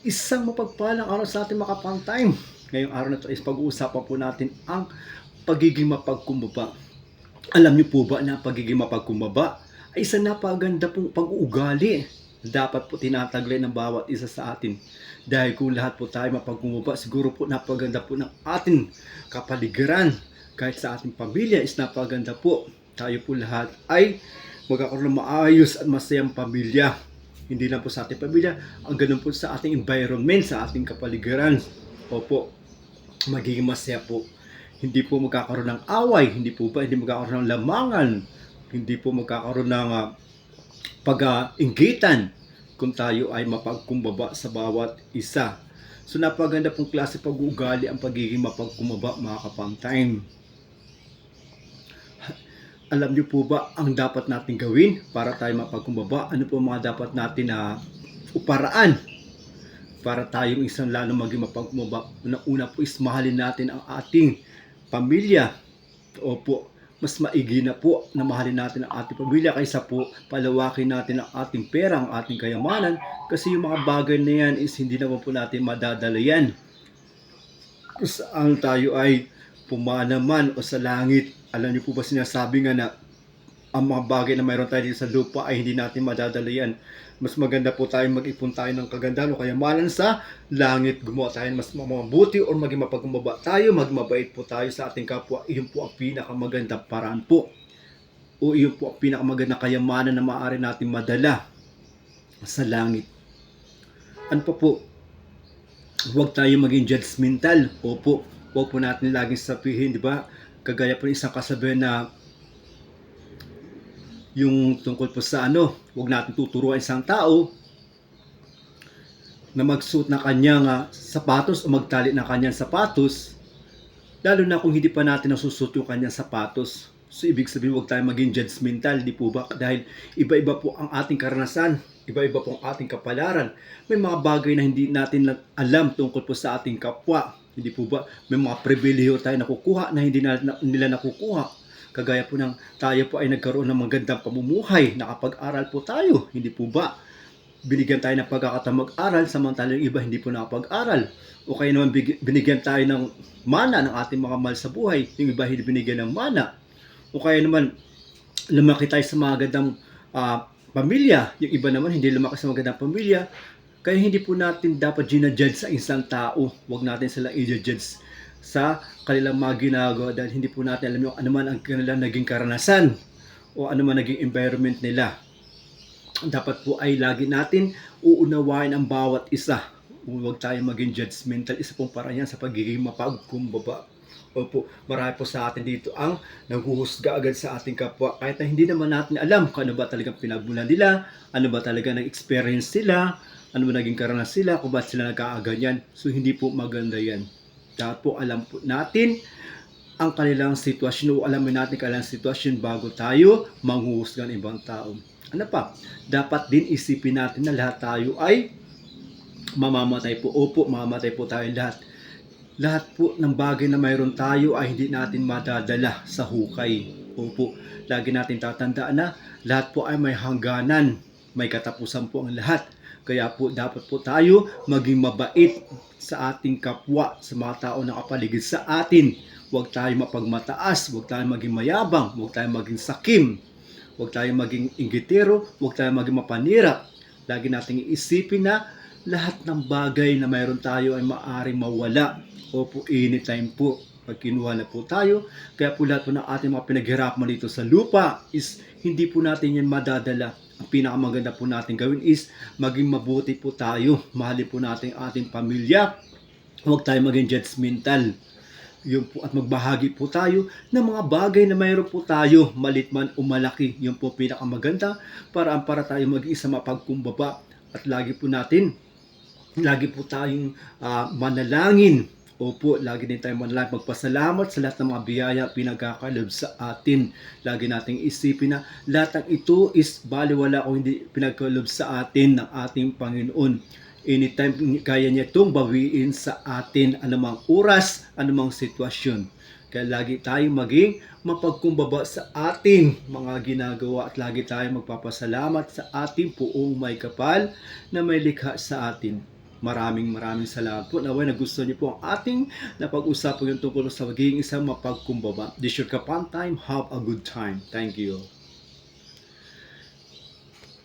Isang mapagpalang araw sa ating mga kapantime. Ngayong araw na ito is pag-uusapan po natin ang pagiging mapagkumbaba. Alam niyo po ba na pagiging mapagkumbaba ay isang napaganda pong pag-uugali. Dapat po tinataglay ng bawat isa sa atin. Dahil kung lahat po tayo mapagkumbaba, siguro po napaganda po ng ating kapaligiran. Kahit sa ating pamilya is napaganda po. Tayo po lahat ay magkakaroon ng maayos at masayang pamilya. Hindi lang po sa ating pamilya, ang ganun po sa ating environment, sa ating kapaligiran. Opo, magiging masaya po. Hindi po magkakaroon ng away, hindi magkakaroon ng lamangan, hindi po magkakaroon ng pag-inggitan kung tayo ay mapagkumbaba sa bawat isa. So napaganda pong klase pag-uugali ang pagiging mapagkumbaba, mga kapantime. Alam niyo po ba ang dapat natin gawin para tayo mapagkumbaba? Ano po mga dapat natin na uparaan para tayong isang lalo maging mapagkumbaba? Una po is mahalin natin ang ating pamilya. Opo, mas maigi na po na mahalin natin ang ating pamilya kaysa po palawakin natin ang ating pera, ang ating kayamanan. Kasi yung mga bagay na yan is hindi naman po natin madadala yan. Kung saan tayo ay pumanaman o sa langit. Alam niyo po ba sinasabi nga na ang mga bagay na mayroon tayo dito sa lupa ay hindi natin madadala yan. Mas maganda po tayo mag-ipon tayo ng kagandahan o kayamanan sa langit. Gumawa tayo mas mabuti o maging mapagkumbaba tayo, maging mabait po tayo sa ating kapwa. Iyon po ang pinakamagandang paraan po. O iyon po ang pinakamagandang kayamanan na maaari natin madala sa langit. Ano pa po? Huwag tayo maging judgmental. Opo, huwag po natin laging sabihin, di ba? Kagaya po ng isang kasabihan na yung tungkol po sa huwag natin tuturuan isang tao na magsuot ng kanyang sapatos o magtali ng kanyang sapatos, lalo na kung hindi pa natin nasusuot yung kanyang sapatos. So ibig sabihin, huwag tayo maging judgmental, di po ba? Dahil iba-iba po ang ating karanasan, iba-iba po ang ating kapalaran. May mga bagay na hindi natin alam tungkol po sa ating kapwa. Hindi po ba? May mga pribilehiyo tayo nakukuha na hindi nila nakukuha. Kagaya po ng tayo po ay nagkaroon ng magandang pamumuhay, nakapag-aral po tayo. Hindi po ba? Binigyan tayo ng pagkakataon mag-aral, samantalang yung iba hindi po nakapag-aral. O kaya naman binigyan tayo ng mana ng ating mga mahal sa buhay, yung iba hindi binigyan ng mana. O kaya naman lumaki tayo sa mga gandang pamilya, yung iba naman hindi lumaki sa magandang pamilya. Kaya hindi po natin dapat ginajudge sa isang tao. Huwag natin silang i-judge sa kanilang mga ginagawa dahil hindi po natin alam yung ano man ang kanilang naging karanasan o ano man naging environment nila. Dapat po ay lagi natin uunawain ang bawat isa. Huwag tayo maging judgmental. Isa pong paraan yan sa pagiging mapagkumbaba. Opo, marami po sa atin dito ang naghuhusga agad sa ating kapwa kahit na hindi naman natin alam kung ano ba talagang pinagmulan nila, ano ba talaga nag-experience sila, ano ba naging karanasan sila, kung ba't sila nagkaaganyan. So hindi po maganda yan. Dapat po alam po natin ang kanilang sitwasyon o alamin natin kanilang sitwasyon bago tayo manghuhusga ng ibang tao. Ano pa? Dapat din isipin natin na lahat tayo ay mamamatay po. Opo, mamamatay po tayo lahat. Lahat po ng bagay na mayroon tayo ay hindi natin madadala sa hukay. Opo, lagi natin tatandaan na lahat po ay may hangganan. May katapusan po ang lahat. Kaya po dapat po tayo maging mabait sa ating kapwa, sa mga tao na kapaligid sa atin. Huwag tayo mapagmataas, huwag tayo maging mayabang, huwag tayo maging sakim, huwag tayo maging inggitero, huwag tayo maging mapanira. Lagi nating iisipin na lahat ng bagay na mayroon tayo ay maaaring mawala. Opo, anytime po pag kinuha na po tayo. Kaya po lahat po ng ating mga pinaghirapan dito sa lupa is hindi po natin yan madadala. Ang pinakamaganda po natin gawin is maging mabuti po tayo. Mahalin po natin ating pamilya. Huwag tayo maging judgmental. Yun po, at magbahagi po tayo ng mga bagay na mayroon po tayo, malit man o malaki. Yun po pinakamaganda para tayo mag-isa mapagkumbaba. At lagi po tayong manalangin. Opo, lagi din tayong manalangin, magpasalamat sa lahat ng mga biyaya pinagkakalob sa atin. Lagi nating isipin na lahat ng ito is baliwala kung hindi pinagkalob sa atin ng ating Panginoon. Anytime kaya niya itong bawiin sa atin, anumang oras, anumang sitwasyon. Kaya lagi tayong maging mapagkumbaba sa ating mga ginagawa at lagi tayong magpapasalamat sa ating Poong may kapal na may likha sa atin. Maraming salamat po. Naway nagustuhan niyo po ang ating napag-usapan yung tungkol sa magiging isang mapagkumbaba. This your Kapan Time. Have a good time. Thank you.